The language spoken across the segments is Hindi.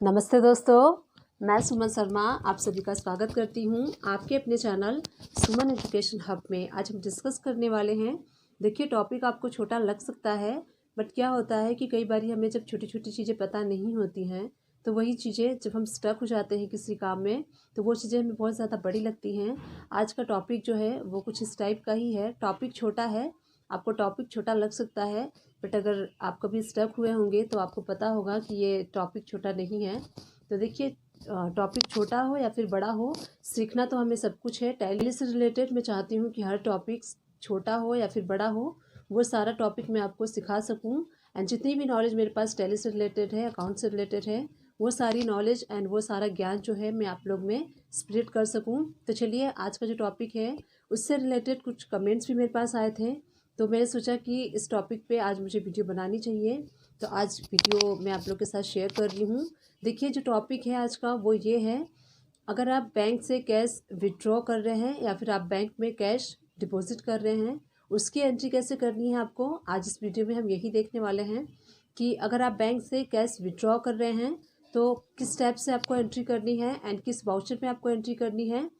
नमस्ते दोस्तों, मैं सुमन शर्मा आप सभी का स्वागत करती हूं आपके अपने चैनल सुमन एजुकेशन हब में। आज हम डिस्कस करने वाले हैं। देखिए, टॉपिक आपको छोटा लग सकता है, बट क्या होता है कि कई बार हमें जब छोटी छोटी चीज़ें पता नहीं होती हैं तो वही चीज़ें जब हम स्टक हो जाते हैं किसी काम में तो वो चीज़ें हमें बहुत ज़्यादा बड़ी लगती हैं। आज का टॉपिक जो है वो कुछ इस टाइप का ही है। टॉपिक छोटा है, आपको टॉपिक छोटा लग सकता है, बट अगर आप कभी स्टक हुए होंगे तो आपको पता होगा कि ये टॉपिक छोटा नहीं है। तो देखिए, टॉपिक छोटा हो या फिर बड़ा हो, सीखना तो हमें सब कुछ है। टैली से रिलेटेड मैं चाहती हूँ कि हर टॉपिक छोटा हो या फिर बड़ा हो, वो सारा टॉपिक मैं आपको सिखा सकूँ। एंड जितनी भी नॉलेज मेरे पास टैली से रिलेटेड है, अकाउंट से रिलेटेड है, वो सारी नॉलेज एंड वो सारा ज्ञान जो है मैं आप लोग में स्प्रेड कर सकूँ। तो चलिए, आज का जो टॉपिक है उससे रिलेटेड कुछ कमेंट्स भी मेरे पास आए थे, तो मैंने सोचा कि इस टॉपिक पे आज मुझे वीडियो बनानी चाहिए। तो आज वीडियो मैं आप लोग के साथ शेयर कर रही हूँ। देखिए, जो टॉपिक है आज का वो ये है, अगर आप बैंक से कैश विड्रॉ कर रहे हैं या फिर आप बैंक में कैश डिपॉजिट कर रहे हैं, उसकी एंट्री कैसे करनी है आपको। आज इस वीडियो में हम यही देखने वाले हैं कि अगर आप बैंक से कैश विड्रॉ कर रहे हैं तो किस टाइप से आपको एंट्री करनी है एंड किस वाउचर में आपको एंट्री करनी है।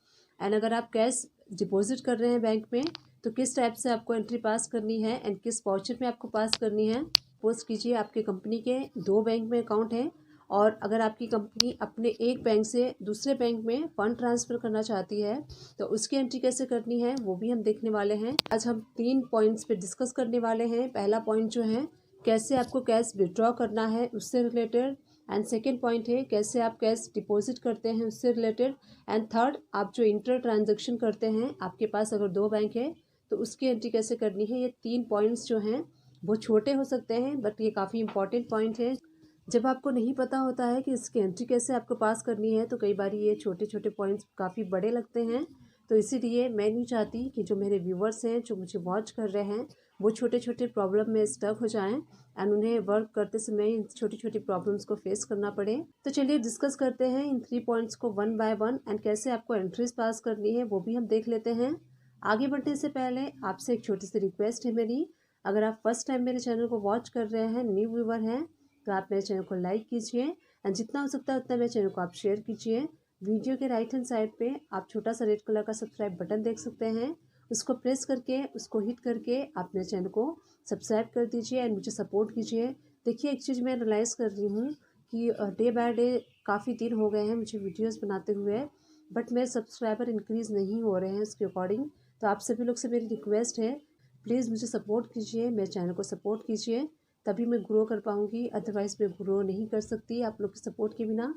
एंड अगर आप कैश डिपॉजिट कर रहे हैं बैंक में तो किस टाइप से आपको एंट्री पास करनी है एंड किस वाउचर में आपको पास करनी है। पोस्ट कीजिए, आपके कंपनी के 2 बैंक में अकाउंट है और अगर आपकी कंपनी अपने एक बैंक से दूसरे बैंक में फ़ंड ट्रांसफ़र करना चाहती है तो उसकी एंट्री कैसे करनी है वो भी हम देखने वाले हैं। आज हम 3 पॉइंट्स पे डिस्कस करने वाले हैं। पहला पॉइंट जो है, कैसे आपको कैश विड्रॉ करना है उससे रिलेटेड। एंड सेकेंड पॉइंट है, कैसे आप कैश डिपॉजिट करते हैं उससे रिलेटेड। एंड थर्ड, आप जो इंटर ट्रांजेक्शन करते हैं, आपके पास अगर 2 बैंक है तो उसकी एंट्री कैसे करनी है। ये 3 पॉइंट्स जो हैं वो छोटे हो सकते हैं, बट ये काफ़ी इंपॉर्टेंट पॉइंट है। जब आपको नहीं पता होता है कि इसकी एंट्री कैसे आपको पास करनी है तो कई बार ये छोटे छोटे पॉइंट्स काफ़ी बड़े लगते हैं। तो इसीलिए मैं नहीं चाहती कि जो मेरे व्यूवर्स हैं, जो मुझे वॉच कर रहे हैं, वो छोटे छोटे प्रॉब्लम में स्टक हो जाएं एंड उन्हें वर्क करते समय इन छोटी छोटी प्रॉब्लम्स को फेस करना पड़े। तो चलिए डिस्कस करते हैं इन 3 पॉइंट्स को वन बाय वन, एंड कैसे आपको एंट्रीज पास करनी है वो भी हम देख लेते हैं। आगे बढ़ने से पहले आपसे एक छोटी सी रिक्वेस्ट है मेरी, अगर आप फर्स्ट टाइम मेरे चैनल को वॉच कर रहे हैं, न्यू व्यूवर हैं, तो आप मेरे चैनल को लाइक कीजिए एंड जितना हो सकता है उतना मेरे चैनल को आप शेयर कीजिए। वीडियो के राइट हैंड साइड पे आप छोटा सा रेड कलर का सब्सक्राइब बटन देख सकते हैं, उसको प्रेस करके उसको हिट करके आप मेरे चैनल को सब्सक्राइब कर दीजिए एंड मुझे सपोर्ट कीजिए। देखिए, एक चीज़ मैं रियलाइज़ कर रही हूँ कि डे बाय डे काफ़ी दिन हो गए हैं मुझे वीडियोज़ बनाते हुए, बट मेरे सब्सक्राइबर इंक्रीज़ नहीं हो रहे हैं उसके अकॉर्डिंग। तो आप सभी लोग से मेरी रिक्वेस्ट है, प्लीज़ मुझे सपोर्ट कीजिए, मेरे चैनल को सपोर्ट कीजिए, तभी मैं ग्रो कर पाऊँगी, अदरवाइज़ मैं ग्रो नहीं कर सकती आप लोग के सपोर्ट के बिना।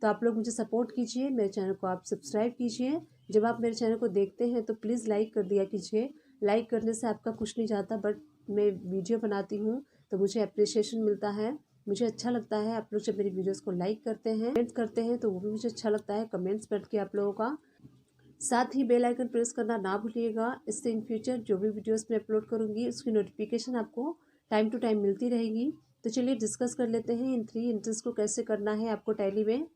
तो आप लोग मुझे सपोर्ट कीजिए, मेरे चैनल को आप सब्सक्राइब कीजिए। जब आप मेरे चैनल को देखते हैं तो प्लीज़ लाइक कर दिया कीजिए। लाइक करने से आपका कुछ नहीं जाता, बट मैं वीडियो बनाती हूँ तो मुझे अप्रिसिएशन मिलता है, मुझे अच्छा लगता है। आप लोग जब मेरी वीडियोज़ को लाइक करते हैं, कमेंट करते हैं तो वो भी मुझे अच्छा लगता है, कमेंट्स पढ़ के आप लोगों का। साथ ही बेल आइकन प्रेस करना ना भूलिएगा, इससे इन फ्यूचर जो भी वीडियोस मैं अपलोड करूँगी उसकी नोटिफिकेशन आपको टाइम टू टाइम मिलती रहेगी। तो चलिए डिस्कस कर लेते हैं इन 3 एंट्रीज को कैसे करना है आपको टैली में।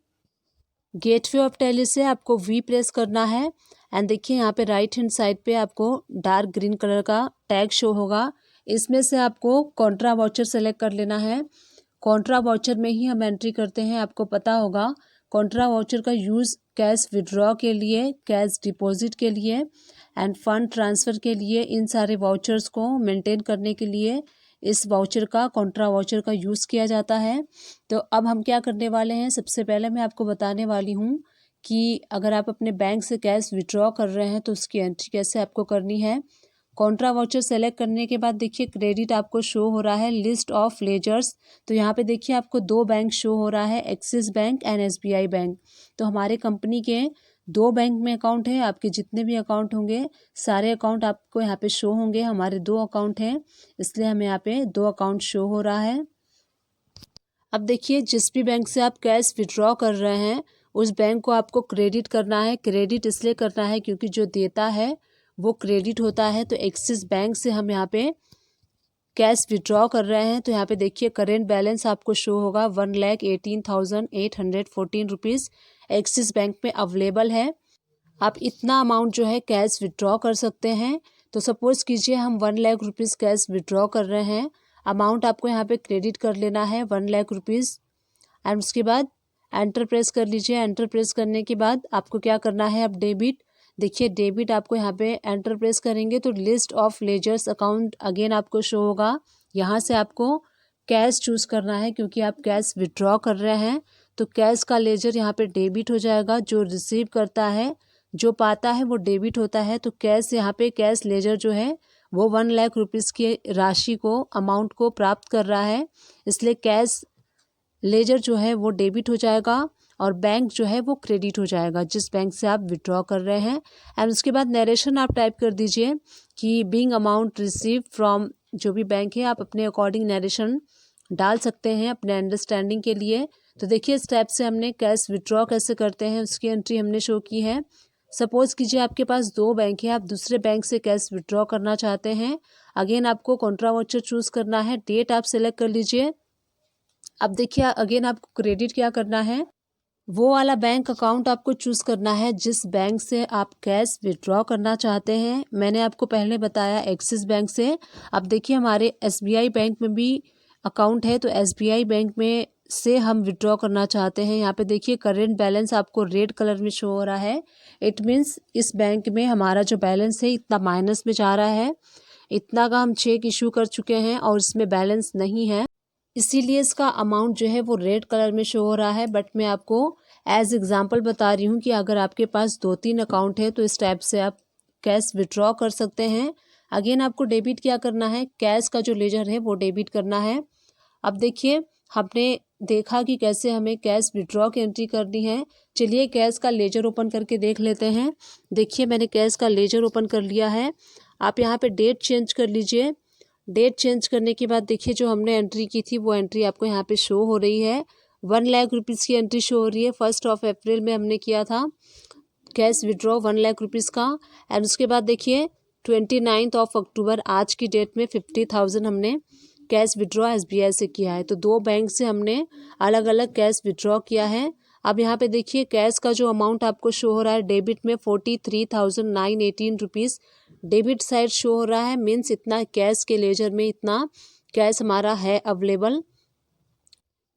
गेटवे ऑफ टैली से आपको वी प्रेस करना है एंड देखिए, यहाँ पे राइट हैंड साइड पे आपको डार्क ग्रीन कलर का टैग शो होगा। इसमें से आपको कॉन्ट्रा वाउचर सेलेक्ट कर लेना है। कॉन्ट्रा वाउचर में ही हम एंट्री करते हैं, आपको पता होगा। कॉन्ट्रा वाउचर का यूज़ कैश विड्रॉ के लिए, कैश डिपॉजिट के लिए एंड फंड ट्रांसफ़र के लिए, इन सारे वाउचर्स को मेंटेन करने के लिए इस वाउचर का, कॉन्ट्रा वाउचर का यूज़ किया जाता है। तो अब हम क्या करने वाले हैं, सबसे पहले मैं आपको बताने वाली हूँ कि अगर आप अपने बैंक से कैश विड्रॉ कर रहे हैं तो उसकी एंट्री कैसे आपको करनी है। कॉन्ट्रा वाउचर सेलेक्ट करने के बाद देखिए, क्रेडिट आपको शो हो रहा है, लिस्ट ऑफ लेजर्स। तो यहाँ पे देखिए आपको 2 बैंक शो हो रहा है, axis bank and SBI bank. तो हमारे कंपनी के 2 बैंक में अकाउंट है। आपके जितने भी अकाउंट होंगे सारे अकाउंट आपको यहाँ पे शो होंगे। हमारे 2 अकाउंट हैं, इसलिए हमें यहाँ पे 2 अकाउंट शो हो रहा है। अब देखिए, जिस भी बैंक से आप कैश विड्रॉ कर रहे हैं उस बैंक को आपको क्रेडिट करना है। क्रेडिट इसलिए करना है क्योंकि जो देता है वो क्रेडिट होता है। तो एक्सिस बैंक से हम यहाँ पे कैश विड्रॉ कर रहे हैं, तो यहाँ पे देखिए करेंट बैलेंस आपको शो होगा 1,18,814 रुपीज़ एक्सिस बैंक में अवेलेबल है। आप इतना अमाउंट जो है कैश विड्रॉ कर सकते हैं। तो सपोज़ कीजिए हम 1 लाख रुपीज़ कैश विड्रॉ कर रहे हैं, अमाउंट आपको यहाँ पे क्रेडिट कर लेना है 1 लाख रुपीज़ एंड उसके बाद एंटर प्रेस कर लीजिए। एंटर प्रेस करने के बाद आपको क्या करना है, अब डेबिट, देखिए डेबिट आपको यहाँ पे एंटर प्रेस करेंगे तो list of ledgers account again आपको शो होगा। यहाँ से आपको कैश चूज़ करना है क्योंकि आप कैश विड्रॉ कर रहे हैं, तो कैश का लेजर यहाँ पे डेबिट हो जाएगा। जो रिसीव करता है, जो पाता है वो डेबिट होता है। तो कैश यहाँ पे कैश लेजर जो है वो 1 लाख रुपीज़ की राशि को, अमाउंट को प्राप्त कर रहा है, इसलिए कैश लेजर जो है वो डेबिट हो जाएगा और बैंक जो है वो क्रेडिट हो जाएगा जिस बैंक से आप विड्रॉ कर रहे हैं। एंड उसके बाद नरेशन आप टाइप कर दीजिए कि बीइंग अमाउंट रिसीव फ्रॉम, जो भी बैंक है आप अपने अकॉर्डिंग नरेशन डाल सकते हैं अपने अंडरस्टैंडिंग के लिए। तो देखिए इस टाइप से हमने कैश विड्रॉ कैसे करते हैं उसकी एंट्री हमने शो की है। सपोज़ कीजिए आपके पास 2 बैंक है, आप दूसरे बैंक से कैश विड्रॉ करना चाहते हैं। अगेन आपको कॉन्ट्रा वाउचर चूज़ करना है, डेट आप सेलेक्ट कर लीजिए। अब देखिए अगेन आपको क्रेडिट क्या करना है, वो वाला बैंक अकाउंट आपको चूज़ करना है जिस बैंक से आप कैश विड्रॉ करना चाहते हैं। मैंने आपको पहले बताया एक्सिस बैंक से। अब देखिए हमारे एसबीआई बैंक में भी अकाउंट है, तो एसबीआई बैंक में से हम विड्रॉ करना चाहते हैं। यहाँ पे देखिए करेंट बैलेंस आपको रेड कलर में शो हो रहा है। इट मीन्स इस बैंक में हमारा जो बैलेंस है इतना माइनस में जा रहा है, इतना का हम चेक इशू कर चुके हैं और इसमें बैलेंस नहीं है, इसीलिए इसका अमाउंट जो है वो रेड कलर में शो हो रहा है। बट मैं आपको एज एग्जांपल बता रही हूँ कि अगर आपके पास 2-3 अकाउंट है तो इस टाइप से आप कैश विड्रॉ कर सकते हैं। अगेन आपको डेबिट क्या करना है, कैश का जो लेजर है वो डेबिट करना है। अब देखिए हमने देखा कि कैसे हमें कैश विड्रॉ की एंट्री करनी है। चलिए कैश का लेजर ओपन करके देख लेते हैं। देखिए मैंने कैश का लेजर ओपन कर लिया है। आप यहाँ पे डेट चेंज कर लीजिए। डेट चेंज करने के बाद देखिए जो हमने एंट्री की थी वो एंट्री आपको यहाँ पे शो हो रही है। 1 लाख रुपीज़ की एंट्री शो हो रही है। 1 अप्रैल में हमने किया था कैश विड्रॉ 1 लाख रुपीज़ का। एंड उसके बाद देखिए 29 अक्टूबर आज की डेट में 50,000 हमने कैश विड्रॉ एसबीआई से किया है। तो 2 बैंक से हमने अलग अलग कैश विड्रॉ किया है। अब यहाँ पे देखिए कैश का जो अमाउंट आपको शो हो रहा है डेबिट में 43,918 रुपीज़ डेबिट साइड शो हो रहा है। मीन्स इतना कैश के लेजर में इतना कैश हमारा है अवेलेबल।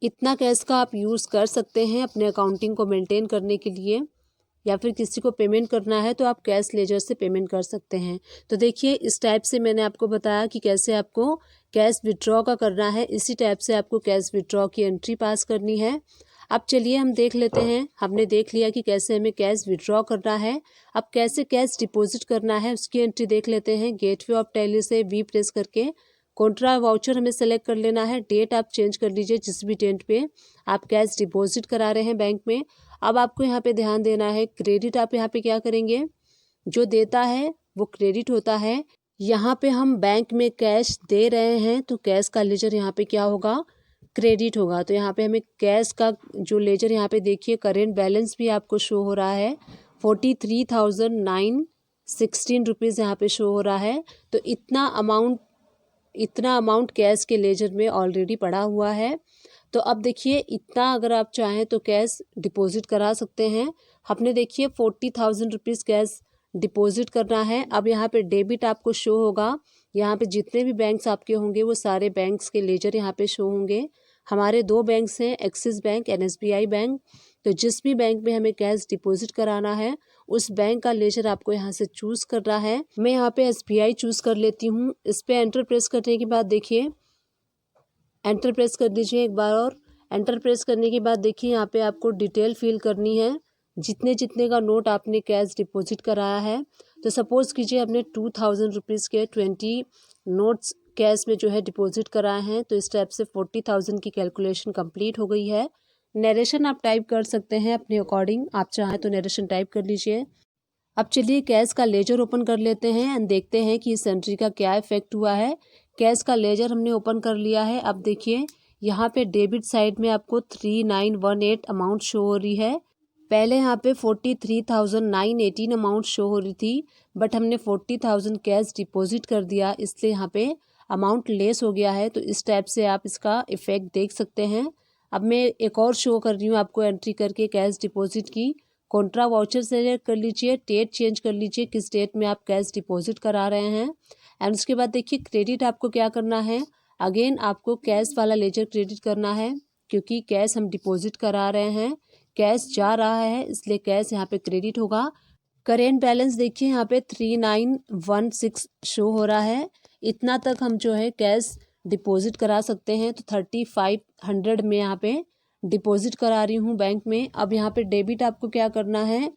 इतना कैश का आप यूज़ कर सकते हैं अपने अकाउंटिंग को मेंटेन करने के लिए, या फिर किसी को पेमेंट करना है तो आप कैश लेजर से पेमेंट कर सकते हैं। तो देखिए इस टाइप से मैंने आपको बताया कि कैसे आपको कैश विड्रॉ का करना है। इसी टाइप से आपको कैश विड्रॉ की एंट्री पास करनी है। अब चलिए हम देख लेते हैं। हमने देख लिया कि कैसे हमें कैश विड्रॉ करना है। अब कैसे कैश डिपॉजिट करना है उसकी एंट्री देख लेते हैं। गेटवे ऑफ टैली से वी प्रेस करके कॉन्ट्रा वाउचर हमें सेलेक्ट कर लेना है। डेट आप चेंज कर लीजिए जिस भी डेट पे आप कैश डिपॉजिट करा रहे हैं बैंक में। अब आपको यहाँ पे ध्यान देना है, क्रेडिट आप यहाँ पे क्या करेंगे, जो देता है वो क्रेडिट होता है। यहाँ पे हम बैंक में कैश दे रहे हैं तो कैश का लेजर यहाँ पे क्या होगा, क्रेडिट होगा। तो यहाँ पे हमें कैश का जो लेजर यहाँ पे देखिए करेंट बैलेंस भी आपको शो हो रहा है 43,916 रुपीज़ यहाँ पे शो हो रहा है। तो इतना अमाउंट कैश के लेजर में ऑलरेडी पड़ा हुआ है। तो अब देखिए इतना अगर आप चाहें तो कैश डिपॉजिट करा सकते हैं। हमने देखिए 40,000 रुपीज़ कैश डिपॉजिट करना है। अब यहाँ पे डेबिट आपको शो होगा। यहाँ पे जितने भी बैंक्स आपके होंगे वो सारे बैंक्स के लेजर यहाँ पे शो होंगे। हमारे 2 बैंक्स हैं, axis bank and SBI bank. तो जिस भी बैंक में हमें कैश डिपॉजिट कराना है उस बैंक का लेजर आपको यहाँ से चूज़ करना है। मैं यहाँ पे एसबीआई चूज़ कर लेती हूँ। इस पर एंटर प्रेस करने के बाद देखिए एंटर प्रेस कर दीजिए एक बार और। एंटर प्रेस करने के बाद देखिए यहाँ पे आपको डिटेल फिल करनी है, जितने जितने का नोट आपने कैश डिपॉजिट कराया है। तो सपोज़ कीजिए आपने 2,000 रुपीज़ के 20 नोट्स कैश में जो है डिपॉजिट कराए हैं। तो इस टाइप से 40,000 की कैलकुलेशन कंप्लीट हो गई है। नरेशन आप टाइप कर सकते हैं अपने अकॉर्डिंग, आप चाहें तो नरेशन टाइप कर लीजिए। अब चलिए कैश का लेजर ओपन कर लेते हैं एंड देखते हैं कि इस एंट्री का क्या इफेक्ट हुआ है। कैश का लेजर हमने ओपन कर लिया है। अब देखिए यहाँ पे डेबिट साइड में आपको 3918 अमाउंट शो हो रही है। पहले यहाँ पे 43,918 अमाउंट शो हो रही थी, बट हमने 40,000 कैश डिपॉजिट कर दिया इसलिए यहाँ पे अमाउंट लेस हो गया है। तो इस टाइप से आप इसका इफेक्ट देख सकते हैं। अब मैं एक और शो कर रही हूँ आपको एंट्री करके कैश डिपॉजिट की। कॉन्ट्रा वाउचर सेलेक्ट कर लीजिए, डेट चेंज कर लीजिए किस डेट में आप कैश डिपॉजिट करा रहे हैं। एंड उसके बाद देखिए क्रेडिट आपको क्या करना है, अगेन आपको कैश वाला लेजर क्रेडिट करना है। क्योंकि कैश हम डिपॉजिट करा रहे हैं, कैश जा रहा है इसलिए कैश यहाँ पे क्रेडिट होगा। करेंट बैलेंस देखिए यहाँ पे 3916 शो हो रहा है। इतना तक हम जो है कैश डिपॉजिट करा सकते हैं। तो 3500 में यहाँ पे डिपॉजिट करा रही हूँ बैंक में। अब यहाँ पे डेबिट आपको क्या करना है,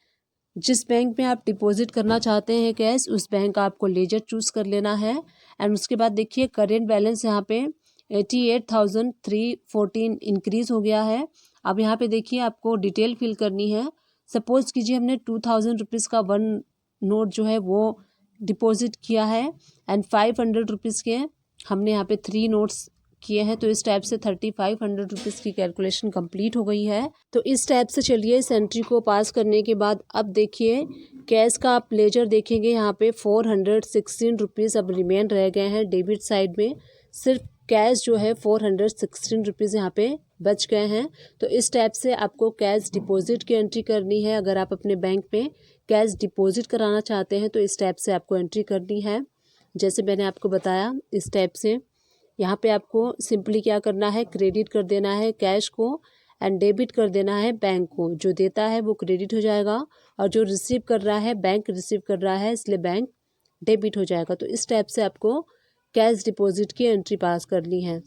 जिस बैंक में आप डिपॉजिट करना चाहते हैं कैश, उस बैंक का आपको लेजर चूज़ कर लेना है। एंड उसके बाद देखिए करेंट बैलेंस यहाँ पे 88,314 इंक्रीज़ हो गया है। अब यहाँ पे देखिए आपको डिटेल फिल करनी है। सपोज़ कीजिए हमने 2000 रुपीज़ का 1 नोट जो है वो डिपॉजिट किया है एंड 500 रुपीज़ के हमने यहाँ पे 3 नोट्स किए हैं। तो इस टाइप से 3500 रुपीज़ की कैलकुलेशन कंप्लीट हो गई है। तो इस टाइप से चलिए इस एंट्री को पास करने के बाद अब देखिए कैश का आप लेजर देखेंगे यहाँ पे 416 रुपीज़ अब रिमेन रह गए हैं डेबिट साइड में। सिर्फ कैश जो है 416 रुपीज़ यहाँ पे बच गए हैं। तो इस टाइप से आपको कैश डिपॉजिट की एंट्री करनी है। अगर आप अपने बैंक में कैश डिपॉजिट कराना चाहते हैं तो इस टाइप से आपको एंट्री करनी है। जैसे मैंने आपको बताया इस टाइप से यहाँ पे आपको सिंपली क्या करना है, क्रेडिट कर देना है कैश को एंड डेबिट कर देना है बैंक को। जो देता है वो क्रेडिट हो जाएगा और जो रिसीव कर रहा है बैंक रिसीव कर रहा है इसलिए बैंक डेबिट हो जाएगा। तो इस टाइप से आपको कैश डिपॉजिट की एंट्री पास करनी है।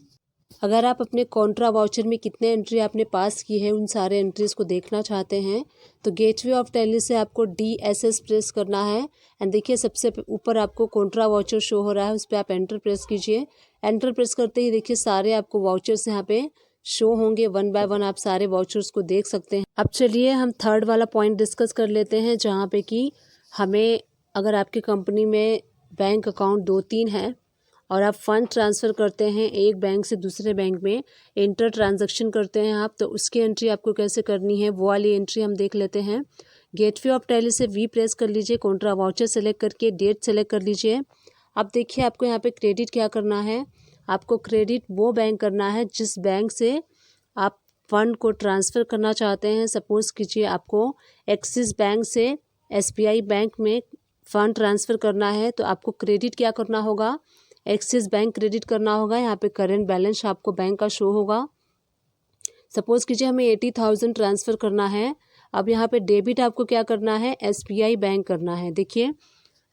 अगर आप अपने कॉन्ट्रा वाउचर में कितने एंट्री आपने पास की है उन सारे एंट्रीज़ को देखना चाहते हैं तो गेटवे ऑफ टैली से आपको DSS प्रेस करना है। एंड देखिए सबसे ऊपर आपको कॉन्ट्रा वाउचर शो हो रहा है, उस पर आप एंटर प्रेस कीजिए। एंटर प्रेस करते ही देखिए सारे आपको वाउचर्स यहाँ पे शो होंगे, 1 बाय 1 आप सारे वाउचर्स को देख सकते हैं। अब चलिए हम थर्ड वाला पॉइंट डिस्कस कर लेते हैं, जहाँ पे कि हमें अगर आपकी कंपनी में बैंक अकाउंट 2-3 हैं और आप फंड ट्रांसफ़र करते हैं एक बैंक से दूसरे बैंक में, इंटर ट्रांजैक्शन करते हैं आप, तो उसकी एंट्री आपको कैसे करनी है वो वाली एंट्री हम देख लेते हैं। गेटवे ऑफ टैली से V प्रेस कर लीजिए, कॉन्ट्रा वाउचर सेलेक्ट करके डेट सेलेक्ट कर लीजिए। अब देखिए आपको यहाँ पे क्रेडिट क्या करना है, आपको क्रेडिट वो बैंक करना है जिस बैंक से आप फ़ंड को ट्रांसफ़र करना चाहते हैं। सपोज़ कीजिए आपको एक्सिस बैंक से SBI बैंक में फ़ंड ट्रांसफ़र करना है तो आपको क्रेडिट क्या करना होगा, एक्सिस बैंक क्रेडिट करना होगा। यहाँ पे करेंट बैलेंस आपको बैंक का शो होगा। सपोज़ कीजिए हमें 80,000 ट्रांसफ़र करना है। अब यहाँ पे डेबिट आपको क्या करना है, SBI बैंक करना है। देखिए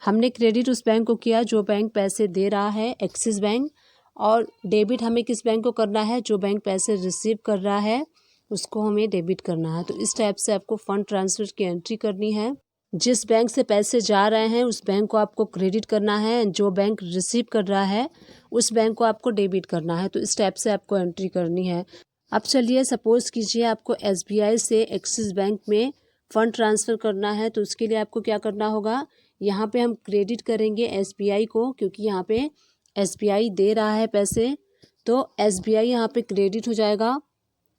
हमने क्रेडिट उस बैंक को किया जो बैंक पैसे दे रहा है, एक्सिस बैंक, और डेबिट हमें किस बैंक को करना है, जो बैंक पैसे रिसीव कर रहा है उसको हमें डेबिट करना है। तो इस टाइप से आपको फ़ंड ट्रांसफ़र की एंट्री करनी है। जिस बैंक से पैसे जा रहे हैं उस बैंक को आपको क्रेडिट करना है, जो बैंक रिसीव कर रहा है उस बैंक को आपको डेबिट करना है। तो इस टाइप से आपको एंट्री करनी है। अब चलिए सपोज़ कीजिए आपको SBI से एक्सिस बैंक में फ़ंड ट्रांसफ़र करना है तो उसके लिए आपको क्या करना होगा, यहाँ पे हम क्रेडिट करेंगे SBI को, क्योंकि यहाँ पे SBI दे रहा है पैसे, तो SBI यहाँ पे क्रेडिट हो जाएगा।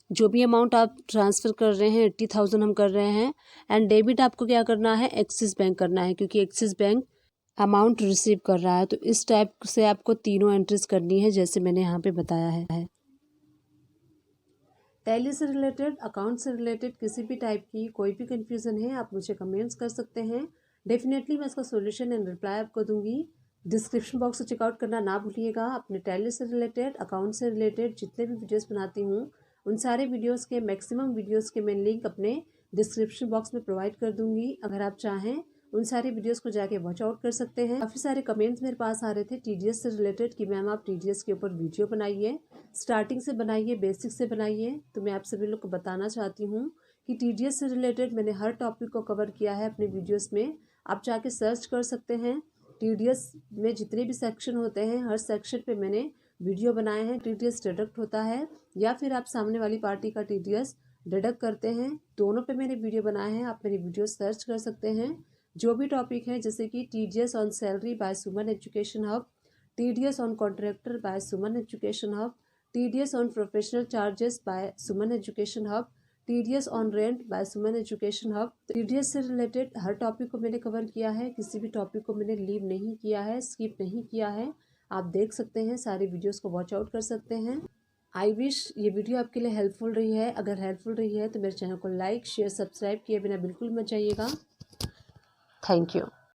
जो भी अमाउंट आप ट्रांसफ़र कर रहे हैं 80,000 हम कर रहे हैं। एंड डेबिट आपको क्या करना है, एक्सिस बैंक करना है, क्योंकि एक्सिस बैंक अमाउंट रिसीव कर रहा है। तो इस टाइप से आपको तीनों एंट्रीज करनी है जैसे मैंने यहाँ पे बताया है। टैली से रिलेटेड, अकाउंट से रिलेटेड किसी भी टाइप की कोई भी कन्फ्यूज़न है आप मुझे कमेंट्स कर सकते हैं। डेफिनेटली मैं इसका सॉल्यूशन एंड रिप्लाई आपको दूंगी। डिस्क्रिप्शन बॉक्स से चेकआउट करना ना भूलिएगा। अपने टैली से रिलेटेड, अकाउंट से रिलेटेड जितने भी वीडियोस बनाती हूँ उन सारे वीडियोस के, मैक्सिमम वीडियोस के मैं लिंक अपने डिस्क्रिप्शन बॉक्स में प्रोवाइड कर दूंगी। अगर आप चाहें उन सारी वीडियोस को जाके वॉच आउट कर सकते हैं। काफ़ी सारे कमेंट्स मेरे पास आ रहे थे TDS से रिलेटेड कि मैम आप TDS के ऊपर वीडियो बनाइए, स्टार्टिंग से बनाइए, बेसिक से बनाइए। तो मैं आप सभी लोग को बताना चाहती हूँ कि TDS से रिलेटेड मैंने हर टॉपिक को कवर किया है अपने वीडियोज़ में। आप जाके सर्च कर सकते हैं। TDS में जितने भी सेक्शन होते हैं हर सेक्शन पे मैंने वीडियो बनाए हैं। TDS डिडक्ट होता है या फिर आप सामने वाली पार्टी का TDS डिडक्ट करते हैं, दोनों पे मैंने वीडियो बनाए हैं। आप मेरी वीडियो सर्च कर सकते हैं। जो भी टॉपिक है जैसे कि TDS on salary by Suman education hub, TDS on contractor by Suman education hub, TDS on professional charges by Suman education hub, TDS on rent by Suman education hub. TDS से रिलेटेड हर टॉपिक को मैंने कवर किया है, किसी भी टॉपिक को मैंने लीव नहीं किया है, स्किप नहीं किया है। आप देख सकते हैं, सारी वीडियोस को वॉच आउट कर सकते हैं। आई विश ये वीडियो आपके लिए हेल्पफुल रही है। अगर हेल्पफुल रही है तो मेरे चैनल को लाइक, शेयर, सब्सक्राइब किए बिना बिल्कुल मत जाइएगा। Thank you.